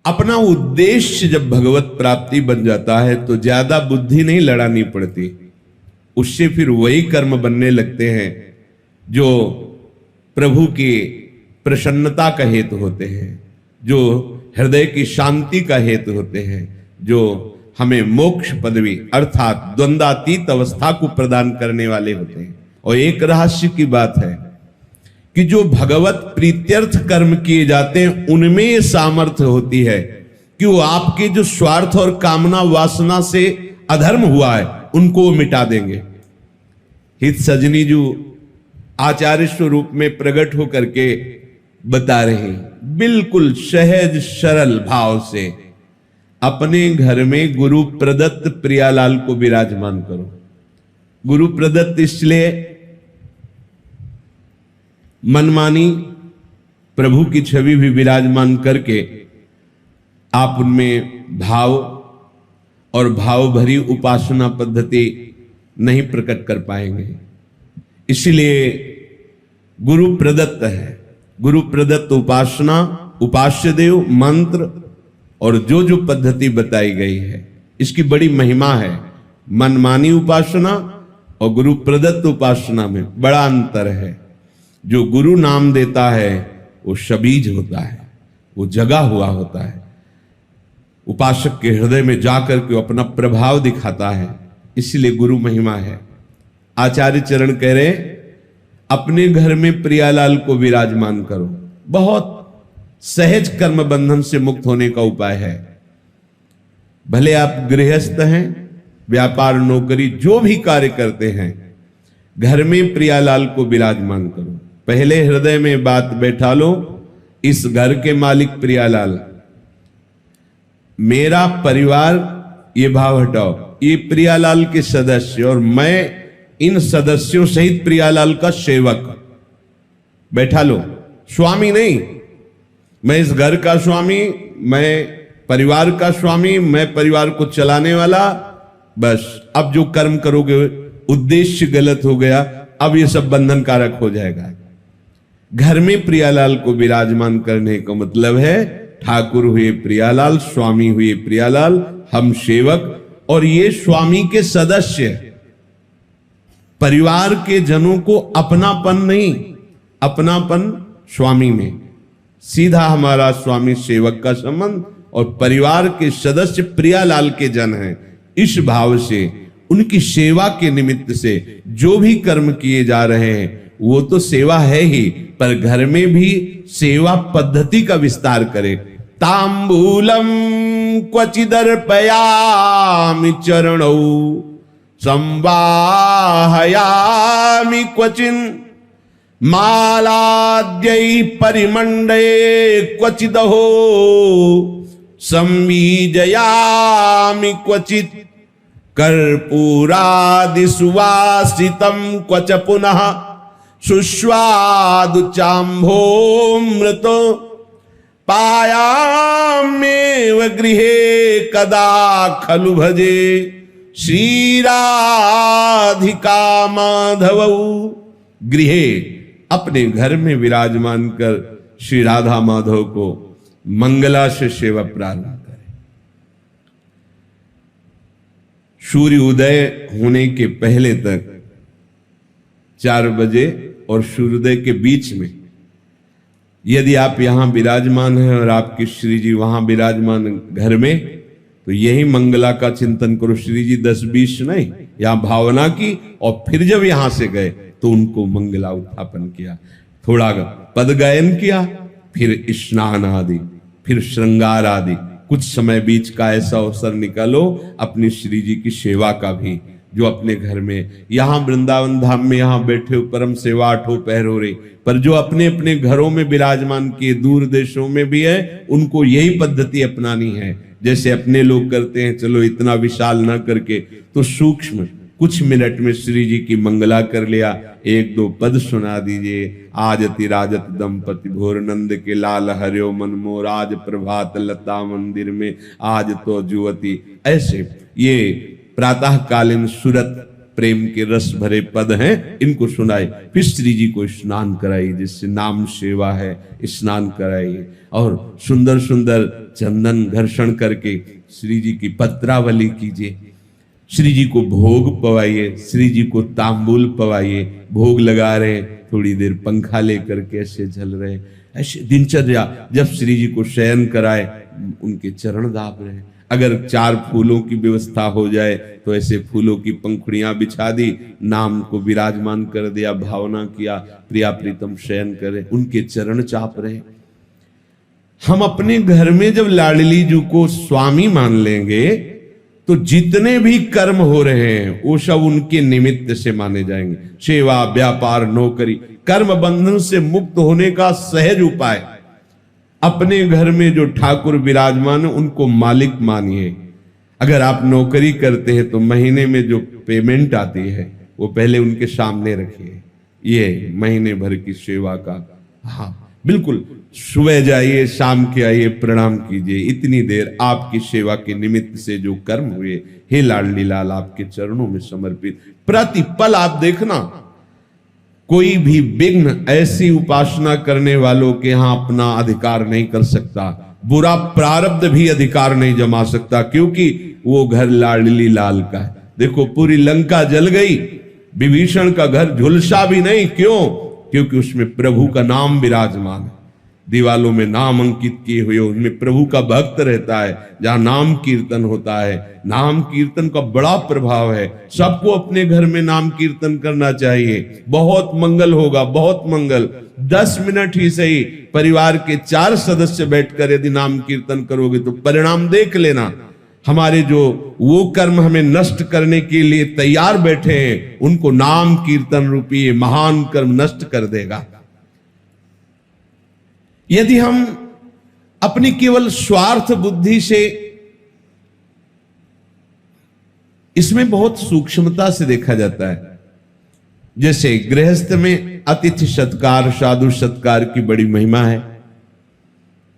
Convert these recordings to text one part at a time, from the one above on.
अपना उद्देश्य जब भगवत प्राप्ति बन जाता है तो ज्यादा बुद्धि नहीं लड़ानी पड़ती, उससे फिर वही कर्म बनने लगते हैं जो प्रभु की प्रसन्नता का हेतु होते हैं, जो हृदय की शांति का हेतु होते हैं, जो हमें मोक्ष पदवी अर्थात द्वंद्वातीत अवस्था को प्रदान करने वाले होते हैं। और एक रहस्य की बात है कि जो भगवत प्रीत्यर्थ कर्म किए जाते हैं उनमें ये सामर्थ्य होती है कि वो आपके जो स्वार्थ और कामना वासना से अधर्म हुआ है उनको वो मिटा देंगे। हित सजनी जो आचार्य स्वरूप में प्रकट होकर के बता रहे हैं, बिल्कुल सहज सरल भाव से अपने घर में गुरु प्रदत्त प्रियालाल को विराजमान करो। गुरु प्रदत्त इसलिए मनमानी प्रभु की छवि भी विराजमान करके आप उनमें भाव और भाव भरी उपासना पद्धति नहीं प्रकट कर पाएंगे, इसलिए गुरु प्रदत्त है। गुरु प्रदत्त उपासना, उपास्य देव मंत्र और जो जो पद्धति बताई गई है इसकी बड़ी महिमा है। मनमानी उपासना और गुरु प्रदत्त उपासना में बड़ा अंतर है। जो गुरु नाम देता है वो शबीज होता है, वो जगा हुआ होता है, उपासक के हृदय में जाकर के अपना प्रभाव दिखाता है, इसलिए गुरु महिमा है। आचार्य चरण कह रहे अपने घर में प्रियालाल को विराजमान करो। बहुत सहज कर्म बंधन से मुक्त होने का उपाय है। भले आप गृहस्थ हैं, व्यापार नौकरी जो भी कार्य करते हैं, घर में प्रियालाल को विराजमान करो। पहले हृदय में बात बैठा लो, इस घर के मालिक प्रियालाल, मेरा परिवार, ये भाव हटाओ, ये प्रियालाल के सदस्य और मैं इन सदस्यों सहित प्रियालाल का सेवक। बैठा लो, स्वामी नहीं, मैं इस घर का स्वामी, मैं परिवार का स्वामी, मैं परिवार को चलाने वाला। बस अब जो कर्म करोगे उद्देश्य गलत हो गया, अब ये सब बंधन कारक हो जाएगा। घर में प्रियालाल को विराजमान करने का मतलब है ठाकुर हुए प्रियालाल, स्वामी हुए प्रियालाल, हम सेवक और ये स्वामी के सदस्य। परिवार के जनों को अपनापन नहीं, अपनापन स्वामी में, सीधा हमारा स्वामी सेवक का संबंध और परिवार के सदस्य प्रियालाल के जन हैं। इस भाव से उनकी सेवा के निमित्त से जो भी कर्म किए जा रहे हैं वो तो सेवा है ही, पर घर में भी सेवा पद्धति का विस्तार करे। तांबूलम क्वचिदर्पयामि चरणौ संवाहयामि क्वचिन मालाद्यै परिमंडे क्वचिदहो संवीजयामि क्वचित् कर्पूरादि सुवासितं क्वच पुनः सुस्वादु चाम्भोमृतो पायाम्येव गृहे कदा खलु भजे श्रीराधिका माधवौ। गृहे अपने घर में विराजमान कर श्री राधा माधव को मंगला से सेवा प्रारंभ करें। सूर्य उदय होने के पहले तक 4 बजे और सूर्योदय के बीच में यदि आप यहां विराजमान हैं और आपके श्री जी वहां विराजमान घर में, तो यही मंगला का चिंतन करो। श्री जी 10-20 नहीं, यहां भावना की और फिर जब यहां से गए तो उनको मंगला उत्थापन किया, थोड़ा पद गायन किया, फिर स्नान आदि, फिर श्रृंगार आदि, कुछ समय बीच का ऐसा अवसर निकालो अपनी श्री जी की सेवा का भी, जो अपने घर में, यहां वृंदावन धाम में यहां बैठे हो परम सेवा 8 पहर हो रही, पर जो अपने अपने घरों में विराजमान किए दूर देशों में भी है, उनको यही पद्धति अपनानी है। जैसे अपने लोग करते हैं, चलो इतना विशाल ना करके तो सूक्ष्म कुछ मिनट में श्री जी की मंगला कर लिया, 1-2 पद सुना दीजिए। आजति राजत दंपति भोर नंद के लाल हरियो मन मोर, आज प्रभात लता मंदिर में आज तो जुवती। ऐसे ये प्रातःकालीन सुरत प्रेम के रस भरे पद हैं, इनको सुनाए। फिर श्री जी को स्नान कराइए, जिससे नाम सेवा है, स्नान कराइए। और सुंदर सुंदर चंदन घर्षण करके श्री जी की पत्रावली कीजिए। श्री जी को भोग पवाइए, श्री जी को तांबूल पवाइए। भोग लगा रहे, थोड़ी देर पंखा लेकर के ऐसे झल रहे, ऐसे दिनचर्या। जब श्री जी को शयन कराए, उनके चरण दाब रहे। अगर 4 फूलों की व्यवस्था हो जाए तो ऐसे फूलों की पंखुड़ियां बिछा दी, नाम को विराजमान कर दिया, भावना किया, प्रिया प्रीतम शयन करे, उनके चरण चाप रहे। हम अपने घर में जब लाडली जी को स्वामी मान लेंगे तो जितने भी कर्म हो रहे हैं वो सब उनके निमित्त से माने जाएंगे। सेवा, व्यापार, नौकरी, कर्म बंधन से मुक्त होने का सहज उपाय। अपने घर में जो ठाकुर विराजमान है उनको मालिक मानिए। अगर आप नौकरी करते हैं तो महीने में जो पेमेंट आती है वो पहले उनके सामने रखिए। ये महीने भर की सेवा का, हाँ बिल्कुल, सुबह जाइए, शाम के आइए, प्रणाम कीजिए। इतनी देर आपकी सेवा के निमित्त से जो कर्म हुए, हे लाडली लाल आपके चरणों में समर्पित। प्रतिपल आप देखना, कोई भी विघ्न ऐसी उपासना करने वालों के यहां अपना अधिकार नहीं कर सकता। बुरा प्रारब्ध भी अधिकार नहीं जमा सकता, क्योंकि वो घर लाडली लाल का है। देखो पूरी लंका जल गई, विभीषण का घर झुलसा भी नहीं। क्यों? क्योंकि उसमें प्रभु का नाम विराजमान है। दीवालों में नाम अंकित किए हुए, उनमें प्रभु का भक्त रहता है। जहां नाम कीर्तन होता है, नाम कीर्तन का बड़ा प्रभाव है। सबको अपने घर में नाम कीर्तन करना चाहिए, बहुत मंगल होगा, बहुत मंगल। 10 मिनट ही सही, परिवार के 4 सदस्य बैठकर यदि नाम कीर्तन करोगे तो परिणाम देख लेना। हमारे जो वो कर्म हमें नष्ट करने के लिए तैयार बैठे हैं, उनको नाम कीर्तन रूपी महान कर्म नष्ट कर देगा। यदि हम अपनी केवल स्वार्थ बुद्धि से, इसमें बहुत सूक्ष्मता से देखा जाता है। जैसे गृहस्थ में अतिथि सत्कार, साधु सत्कार की बड़ी महिमा है,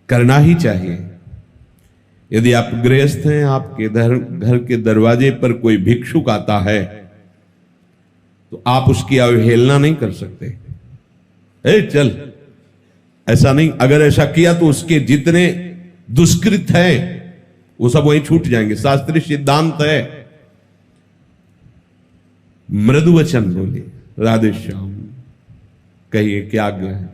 करना ही चाहिए। यदि आप गृहस्थ हैं, आपके घर के दरवाजे पर कोई भिक्षुक आता है तो आप उसकी अवहेलना नहीं कर सकते। ए चल, ऐसा नहीं। अगर ऐसा किया तो उसके जितने दुष्कृत हैं वो सब वहीं छूट जाएंगे। शास्त्रीय सिद्धांत है। मृदु वचन बोलिए, राधे श्याम कहिए, क्या आज्ञा है।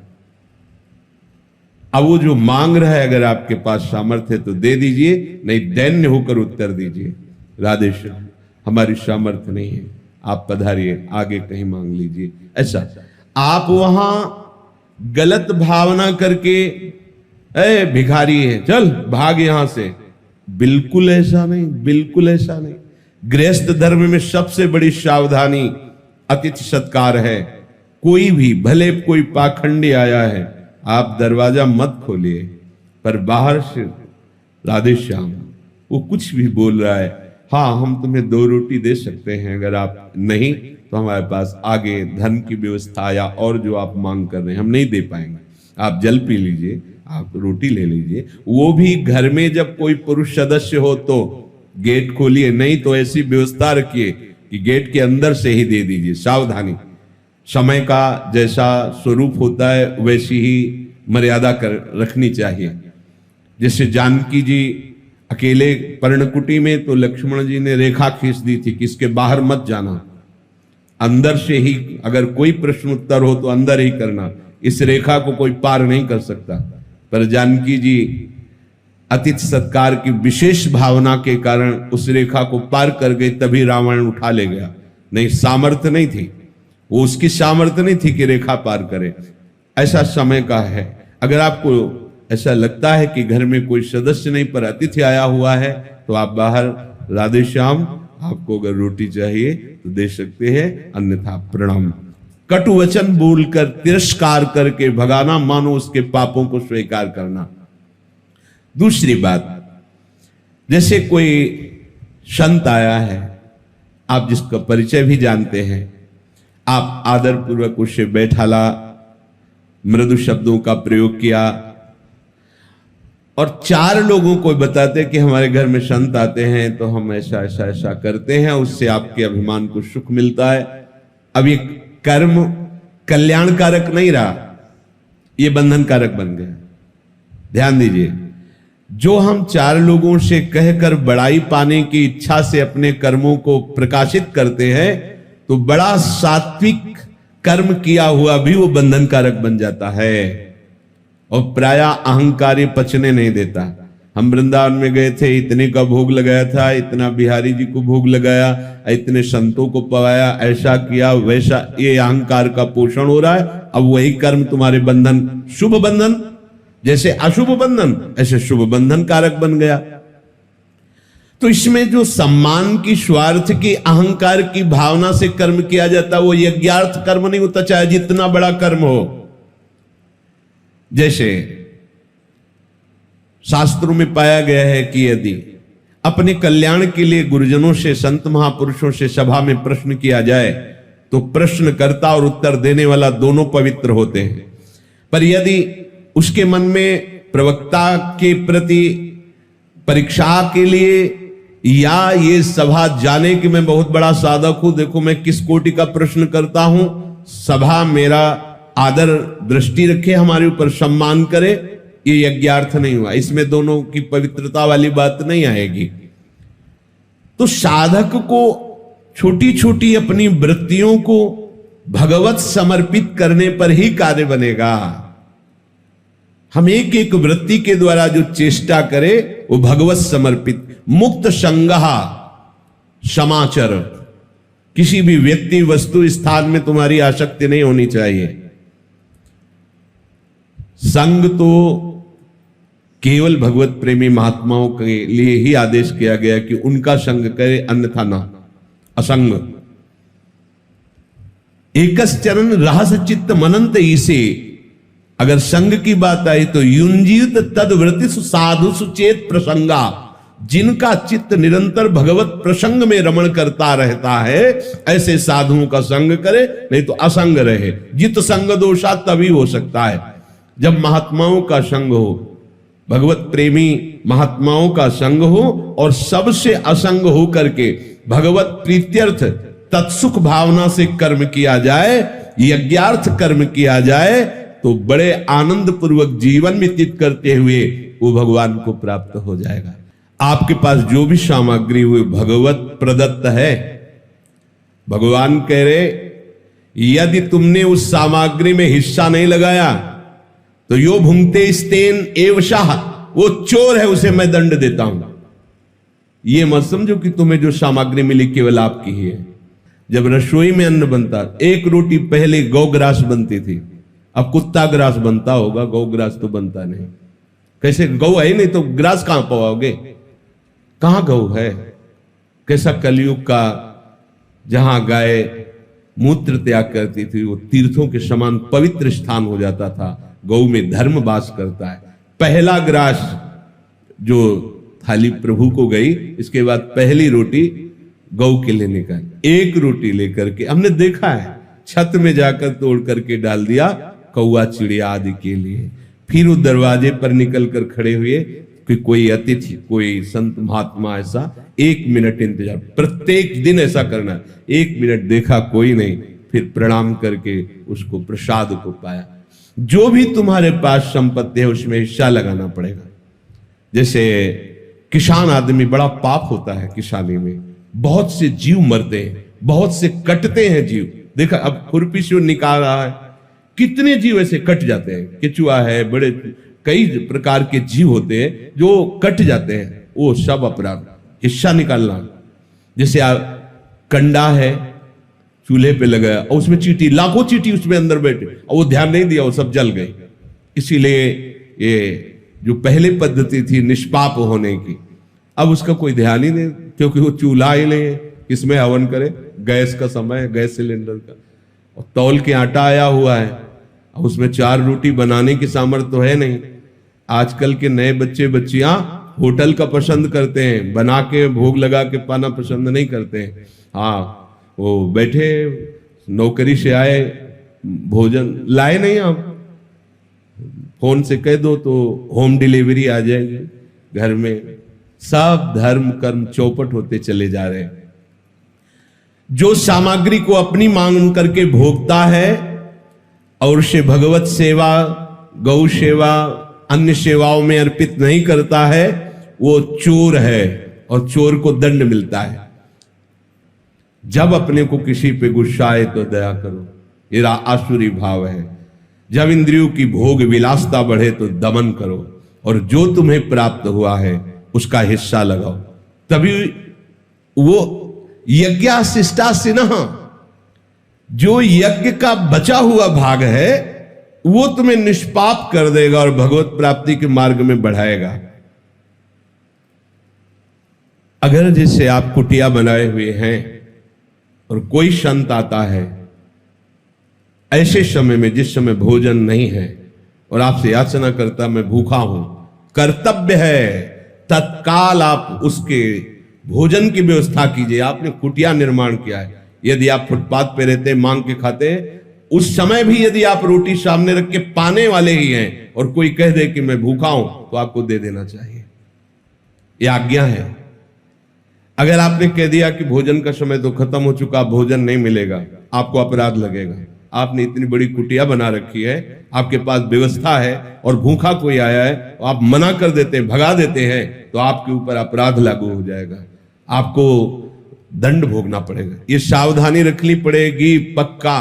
अब वो जो मांग रहा है, अगर आपके पास सामर्थ्य है तो दे दीजिए, नहीं दैन्य होकर उत्तर दीजिए, राधे श्याम हमारी सामर्थ्य नहीं है, आप पधारिए, आगे कहीं मांग लीजिए। ऐसा आप वहां गलत भावना करके, ए भिखारी है चल भाग यहां से, बिल्कुल ऐसा नहीं, बिल्कुल ऐसा नहीं। गृहस्थ धर्म में सबसे बड़ी सावधानी अतिथि सत्कार है। कोई भी, भले कोई पाखंडी आया है, आप दरवाजा मत खोलिए, पर बाहर से राधे श्याम, वो कुछ भी बोल रहा है, हाँ हम तुम्हें 2 रोटी दे सकते हैं, अगर आप नहीं तो हमारे पास आगे धन की व्यवस्था या और जो आप मांग कर रहे हैं हम नहीं दे पाएंगे, आप जल पी लीजिए, आप रोटी ले लीजिए। वो भी घर में जब कोई पुरुष सदस्य हो तो गेट खोलिए, नहीं तो ऐसी व्यवस्था रखिए कि गेट के अंदर से ही दे दीजिए। सावधानी, समय का जैसा स्वरूप होता है वैसी ही मर्यादा रखनी चाहिए। जैसे जानकी जी अकेले पर्णकुटी में, तो लक्ष्मण जी ने रेखा खींच दी थी कि इसके बाहर मत जाना, अंदर से ही अगर कोई प्रश्न उत्तर हो तो अंदर ही करना, इस रेखा को कोई पार नहीं कर सकता। पर जानकी जी अतिथि सत्कार की विशेष भावना के कारण उस रेखा को पार कर गई, तभी रावण उठा ले गया, नहीं सामर्थ्य नहीं थी, वो उसकी सामर्थ्य नहीं थी कि रेखा पार करे। ऐसा समय का है। अगर आपको ऐसा लगता है कि घर में कोई सदस्य नहीं पर अतिथि आया हुआ है तो आप बाहर, राधे श्याम आपको अगर रोटी चाहिए तो दे सकते हैं, अन्यथा प्रणाम। कटु वचन बोलकर तिरस्कार करके भगाना मानो उसके पापों को स्वीकार करना। दूसरी बात, जैसे कोई संत आया है, आप जिसका परिचय भी जानते हैं, आप आदर पूर्वक उसे बैठाला, मृदु शब्दों का प्रयोग किया, और 4 लोगों को बताते कि हमारे घर में संत आते हैं तो हम ऐसा ऐसा ऐसा करते हैं, उससे आपके अभिमान को सुख मिलता है। अब ये कर्म कल्याणकारक नहीं रहा, ये बंधनकारक बन गया। ध्यान दीजिए, जो हम 4 लोगों से कहकर बड़ाई पाने की इच्छा से अपने कर्मों को प्रकाशित करते हैं, तो बड़ा सात्विक कर्म किया हुआ भी वो बंधनकारक बन जाता है और प्राय अहंकारी पचने नहीं देता। हम वृंदावन में गए थे, इतने का भोग लगाया था, इतना बिहारी जी को भोग लगाया, इतने संतों को पवाया, ऐसा किया वैसा, ये अहंकार का पोषण हो रहा है। अब वही कर्म तुम्हारे बंधन, शुभ बंधन जैसे अशुभ बंधन, ऐसे शुभ बंधन कारक बन गया। तो इसमें जो सम्मान की, स्वार्थ की, अहंकार की भावना से कर्म किया जाता है वो यज्ञार्थ कर्म नहीं होता, चाहे जितना बड़ा कर्म हो। जैसे शास्त्रों में पाया गया है कि यदि अपने कल्याण के लिए गुरुजनों से, संत महापुरुषों से सभा में प्रश्न किया जाए तो प्रश्नकर्ता और उत्तर देने वाला दोनों पवित्र होते हैं। पर यदि उसके मन में प्रवक्ता के प्रति परीक्षा के लिए या ये सभा जाने कि मैं बहुत बड़ा साधक हूं, देखो मैं किस कोटि का प्रश्न करता हूं, सभा मेरा आदर दृष्टि रखे, हमारे ऊपर सम्मान करे, ये यज्ञार्थ नहीं हुआ। इसमें दोनों की पवित्रता वाली बात नहीं आएगी। तो साधक को छोटी छोटी अपनी वृत्तियों को भगवत समर्पित करने पर ही कार्य बनेगा। हम एक एक वृत्ति के द्वारा जो चेष्टा करे वो भगवत समर्पित, मुक्त संगहा समाचर, किसी भी व्यक्ति वस्तु स्थान में तुम्हारी आसक्ति नहीं होनी चाहिए। संग तो केवल भगवत प्रेमी महात्माओं के लिए ही आदेश किया गया कि उनका संग करे, अन्यथा ना, असंग। एकश्चरण रहस चित्त मनंत ईसे, अगर संग की बात आई तो युंजीत तदवृत्ति साधु सुचेत प्रसंगा, जिनका चित्त निरंतर भगवत प्रसंग में रमण करता रहता है ऐसे साधुओं का संग करे, नहीं तो असंग रहे। जित संग दोषा तभी हो सकता है जब महात्माओं का संग हो, भगवत प्रेमी महात्माओं का संग हो और सबसे असंग हो करके भगवत प्रीत्यर्थ तत्सुख भावना से कर्म किया जाए, यज्ञार्थ कर्म किया जाए, तो बड़े आनंद पूर्वक जीवन व्यतीत करते हुए वो भगवान को प्राप्त हो जाएगा। आपके पास जो भी सामग्री हुई भगवत प्रदत्त है। भगवान कह रहे यदि तुमने उस सामग्री में हिस्सा नहीं लगाया तो यो भुंगते स्तेन एवशाह, वो चोर है, उसे मैं दंड देता हूं। ये मत समझो कि तुम्हें जो सामग्री मिली केवल आपकी ही है। जब रसोई में अन्न बनता, एक रोटी पहले गौग्रास बनती थी, अब कुत्ता ग्रास बनता होगा, गौ ग्रास तो बनता नहीं। कैसे? गौ है नहीं तो ग्रास कहां पाओगे? कहां गौ है? कैसा कलयुग का, जहां गाय मूत्र त्याग करती थी वो तीर्थों के समान पवित्र स्थान हो जाता था। गौ में धर्म वास करता है। पहला ग्रास जो थाली प्रभु को गई, इसके बाद पहली रोटी गौ के लिए निकाली। एक रोटी लेकर के हमने देखा है छत में जाकर तोड़ करके डाल दिया कौआ चिड़िया आदि के लिए। फिर वो दरवाजे पर निकल कर खड़े हुए कि कोई अतिथि, कोई संत महात्मा, ऐसा 1 मिनट इंतजार, प्रत्येक दिन ऐसा करना। 1 मिनट देखा कोई नहीं, फिर प्रणाम करके उसको प्रसाद को पाया। जो भी तुम्हारे पास संपत्ति है उसमें हिस्सा लगाना पड़ेगा। जैसे किसान आदमी, बड़ा पाप होता है किसानी में, बहुत से जीव मरते हैं, बहुत से कटते हैं जीव। देखा अब खुरपी से निकाल रहा है, कितने जीव ऐसे कट जाते हैं। केचुआ है, बड़े कई प्रकार के जीव होते हैं जो कट जाते हैं, वो सब अपराध, हिस्सा निकालना। जैसे कंडा है, चूल्हे पे लगाया और उसमें चींटी, लाखों चींटी उसमें अंदर बैठे और वो ध्यान नहीं दिया, वो सब जल गए। इसीलिए ये जो पहले पद्धति थी निष्पाप होने की, अब उसका कोई ध्यान ही नहीं, क्योंकि वो चूल्हा ही नहीं है, किसमें हवन करे? गैस का समय है, गैस सिलेंडर का, और तौल के आटा आया हुआ है, और उसमें 4 रोटी बनाने की सामर्थ्य तो है नहीं। आजकल के नए बच्चे बच्चियां होटल का पसंद करते हैं, बना के भोग लगा के पाना पसंद नहीं करते हैं। हाँ, वो बैठे नौकरी से आए, भोजन लाए नहीं, आप फोन से कह दो तो होम डिलीवरी आ जाएगी घर में। सब धर्म कर्म चौपट होते चले जा रहे हैं। जो सामग्री को अपनी मांग करके भोगता है और उसे भगवत सेवा, गौ सेवा, अन्य सेवाओं में अर्पित नहीं करता है, वो चोर है और चोर को दंड मिलता है। जब अपने को किसी पे गुस्सा आए तो दया करो, ये आसुरी भाव है। जब इंद्रियों की भोग विलासता बढ़े तो दमन करो, और जो तुम्हें प्राप्त हुआ है उसका हिस्सा लगाओ। तभी वो यज्ञाशिष्टा सिनः, जो यज्ञ का बचा हुआ भाग है वो तुम्हें निष्पाप कर देगा और भगवत प्राप्ति के मार्ग में बढ़ाएगा। अगर जैसे आप कुटिया बनाए हुए हैं और कोई संत आता है ऐसे समय में, जिस समय भोजन नहीं है, और आपसे याचना करता मैं भूखा हूं, कर्तव्य है तत्काल आप उसके भोजन की व्यवस्था कीजिए। आपने कुटिया निर्माण किया है, यदि आप फुटपाथ पे रहते मांग के खाते, उस समय भी यदि आप रोटी सामने रख के पाने वाले ही हैं और कोई कह दे कि मैं भूखा हूं, तो आपको दे देना चाहिए। यह आज्ञा है। अगर आपने कह दिया कि भोजन का समय तो खत्म हो चुका, भोजन नहीं मिलेगा, आपको अपराध लगेगा। आपने इतनी बड़ी कुटिया बना रखी है, आपके पास व्यवस्था है, और भूखा कोई आया है तो आप मना कर देते हैं, भगा देते हैं, तो आपके ऊपर अपराध लागू हो जाएगा, आपको दंड भोगना पड़ेगा। ये सावधानी रखनी पड़ेगी पक्का।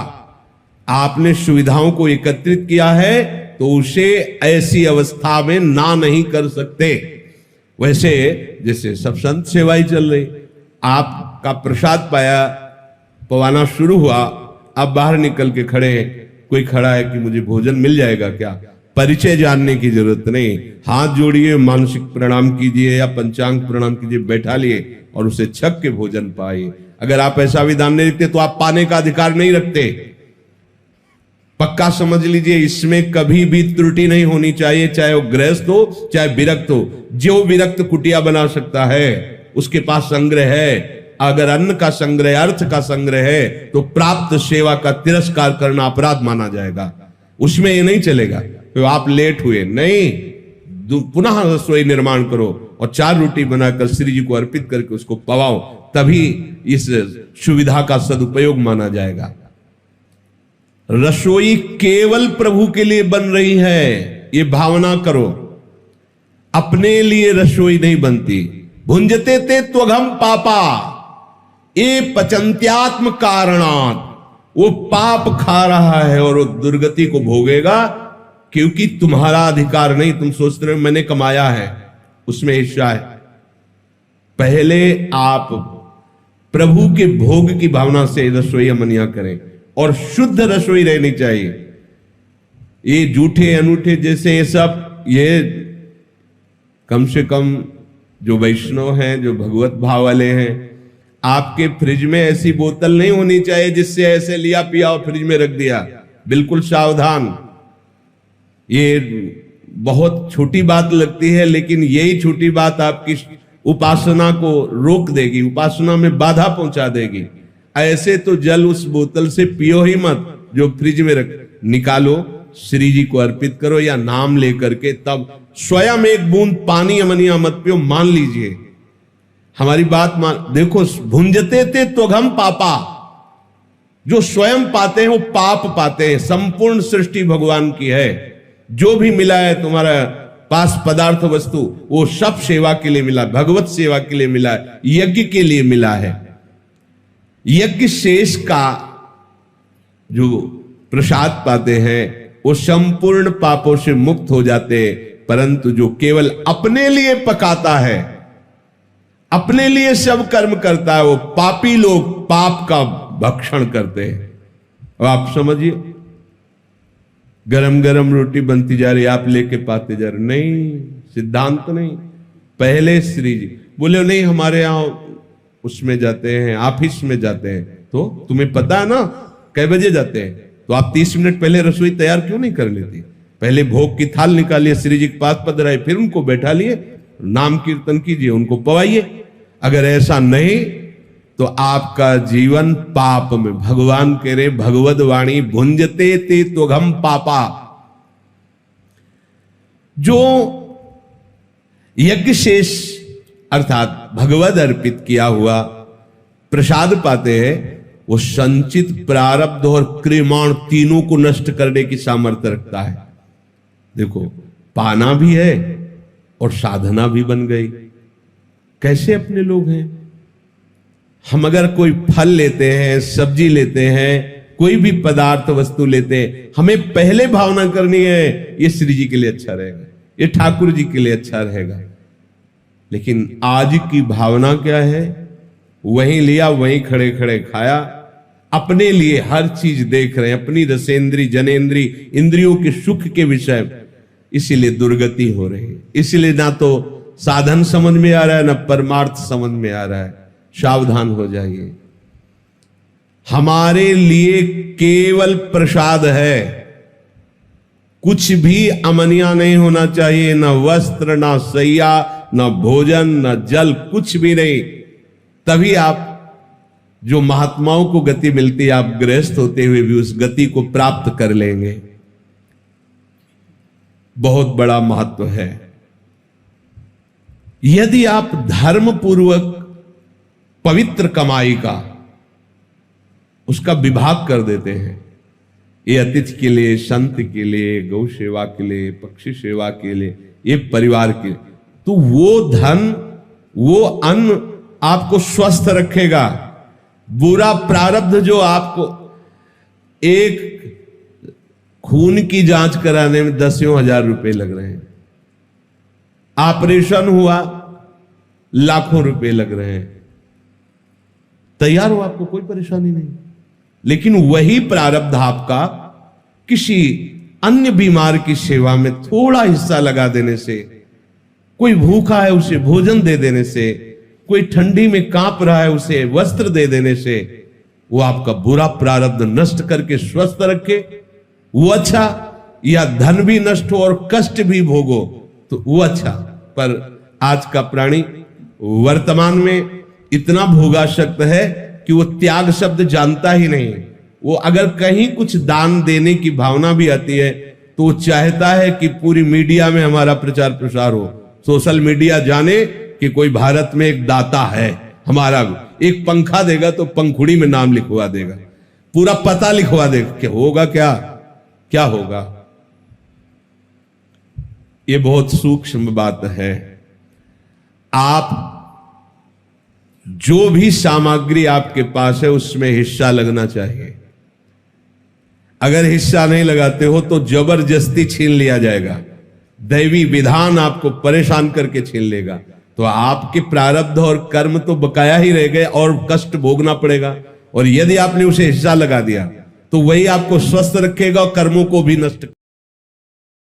आपने सुविधाओं को एकत्रित किया है तो उसे ऐसी अवस्था में ना नहीं कर सकते। वैसे जैसे सब संत सेवाई चल रही, आपका प्रसाद पाया, पवाना शुरू हुआ, आप बाहर निकल के खड़े हैं, कोई खड़ा है कि मुझे भोजन मिल जाएगा क्या, परिचय जानने की जरूरत नहीं, हाथ जोड़िए, मानसिक प्रणाम कीजिए या पंचांग प्रणाम कीजिए, बैठा लिए और उसे छक के भोजन पाइए। अगर आप ऐसा विधान नहीं रखते तो आप पाने का अधिकार नहीं रखते। पक्का समझ लीजिए, इसमें कभी भी त्रुटि नहीं होनी चाहिए, चाहे वो गृहस्थ हो चाहे विरक्त हो। जो विरक्त कुटिया बना सकता है उसके पास संग्रह है। अगर अन्न का संग्रह, अर्थ का संग्रह है, तो प्राप्त सेवा का तिरस्कार करना अपराध माना जाएगा। उसमें ये नहीं चलेगा तो आप लेट हुए, नहीं, पुनः रसोई निर्माण करो और 4 रोटी बनाकर श्री जी को अर्पित करके उसको पवाओ, तभी इस सुविधा का सदुपयोग माना जाएगा। रसोई केवल प्रभु के लिए बन रही है, ये भावना करो। अपने लिए रसोई नहीं बनती। भुंजते ते त्वघम पापा ये पचंत्यात्म कारणात्, वो पाप खा रहा है और वो दुर्गति को भोगेगा, क्योंकि तुम्हारा अधिकार नहीं। तुम सोचते रहे मैंने कमाया है, उसमें हिस्सा है। पहले आप प्रभु के भोग की भावना से रसोई अमनिया करें, और शुद्ध रसोई रहनी चाहिए। ये जूठे अनूठे जैसे ये सब, ये कम से कम जो वैष्णव हैं, जो भगवत भाव वाले हैं, आपके फ्रिज में ऐसी बोतल नहीं होनी चाहिए जिससे ऐसे लिया पिया और फ्रिज में रख दिया। बिल्कुल सावधान। ये बहुत छोटी बात लगती है, लेकिन यही छोटी बात आपकी उपासना को रोक देगी, उपासना में बाधा पहुंचा देगी। ऐसे तो जल उस बोतल से पियो ही मत जो फ्रिज में रख, निकालो, श्री जी को अर्पित करो या नाम लेकर के, तब स्वयं एक बूंद पानी अमनिया मत पियो। मान लीजिए, हमारी बात मान, देखो, भुंजते थे त्वघम पापा, जो स्वयं पाते हैं वो पाप पाते हैं। संपूर्ण सृष्टि भगवान की है। जो भी मिला है तुम्हारा पास पदार्थ वस्तु, वो सब सेवा के लिए मिला, भगवत सेवा के लिए मिला है, यज्ञ के लिए मिला है। यज्ञ शेष का जो प्रसाद पाते हैं वो संपूर्ण पापों से मुक्त हो जाते हैं। परंतु जो केवल अपने लिए पकाता है, अपने लिए सब कर्म करता है, वो पापी लोग पाप का भक्षण करते हैं। अब आप समझिए, गरम गरम रोटी बनती जा रही, आप लेके पाते जा रहे, नहीं, सिद्धांत नहीं। पहले श्री जी बोले नहीं, हमारे यहां उसमें जाते हैं, ऑफिस में जाते हैं, तो तुम्हें पता है ना कै बजे जाते हैं, तो आप 30 मिनट पहले रसोई तैयार क्यों नहीं कर लेती? पहले भोग की थाल निकालिए, श्री जी के पास पधराए, फिर उनको बैठा लिए, नाम कीर्तन कीजिए, उनको पवाइए। अगर ऐसा नहीं तो आपका जीवन पाप में, भगवान कह रहे भगवद वाणी भुंजते ते त्वघम पापा, जो यज्ञ शेष अर्थात भगवद अर्पित किया हुआ प्रसाद पाते हैं, वो संचित प्रारब्ध और क्रियमाण तीनों को नष्ट करने की सामर्थ्य रखता है। देखो, पाना भी है और साधना भी बन गई। कैसे अपने लोग हैं हम? अगर कोई फल लेते हैं, सब्जी लेते हैं, कोई भी पदार्थ वस्तु लेते हैं, हमें पहले भावना करनी है ये श्री जी के लिए अच्छा रहेगा, ये ठाकुर जी के लिए अच्छा रहेगा। लेकिन आज की भावना क्या है? वहीं लिया, वहीं खड़े खड़े खाया, अपने लिए हर चीज देख रहे हैं, अपनी रसेंद्री जनेन्द्री इंद्रियों के सुख के विषय। इसीलिए दुर्गति हो रही है। इसीलिए ना तो साधन समझ में आ रहा है, ना परमार्थ समझ में आ रहा है। सावधान हो जाइए। हमारे लिए केवल प्रसाद है, कुछ भी अमनिया नहीं होना चाहिए, ना वस्त्र, ना सैया, ना भोजन, ना जल, कुछ भी नहीं। तभी आप जो महात्माओं को गति मिलती है, आप गृहस्थ होते हुए भी उस गति को प्राप्त कर लेंगे। बहुत बड़ा महत्व है। यदि आप धर्म पूर्वक पवित्र कमाई का उसका विभाग कर देते हैं, ये अतिथि के लिए, संत के लिए, गौ सेवा के लिए, पक्षी सेवा के लिए, ये परिवार के लिए, तो वो धन, वो अन्न आपको स्वस्थ रखेगा। बुरा प्रारब्ध जो आपको, एक खून की जांच कराने में 10,000 रुपए लग रहे हैं, ऑपरेशन हुआ लाखों रुपए लग रहे हैं, तैयार हो, आपको कोई परेशानी नहीं। लेकिन वही प्रारब्ध आपका किसी अन्य बीमार की सेवा में थोड़ा हिस्सा लगा देने से, कोई भूखा है उसे भोजन दे देने से, कोई ठंडी में कांप रहा है उसे वस्त्र दे देने से, वो आपका बुरा प्रारब्ध नष्ट करके स्वस्थ रखे, वो अच्छा। या धन भी नष्ट हो और कष्ट भी भोगो तो वो अच्छा। पर आज का प्राणी वर्तमान में इतना भोगासक्त है कि वो त्याग शब्द जानता ही नहीं। वो अगर कहीं कुछ दान देने की भावना भी आती है तो वो चाहता है कि पूरी मीडिया में हमारा प्रचार प्रसार हो, सोशल मीडिया जाने कि कोई भारत में एक दाता है हमारा। एक पंखा देगा तो पंखुड़ी में नाम लिखवा देगा, पूरा पता लिखवा देगा। क्या होगा? क्या होगा? ये बहुत सूक्ष्म बात है। आप जो भी सामग्री आपके पास है उसमें हिस्सा लगना चाहिए। अगर हिस्सा नहीं लगाते हो तो जबरदस्ती छीन लिया जाएगा, दैवी विधान आपको परेशान करके छीन लेगा। तो आपके प्रारब्ध और कर्म तो बकाया ही रह गए और कष्ट भोगना पड़ेगा। और यदि आपने उसे हिस्सा लगा दिया तो वही आपको स्वस्थ रखेगा और कर्मों को भी नष्ट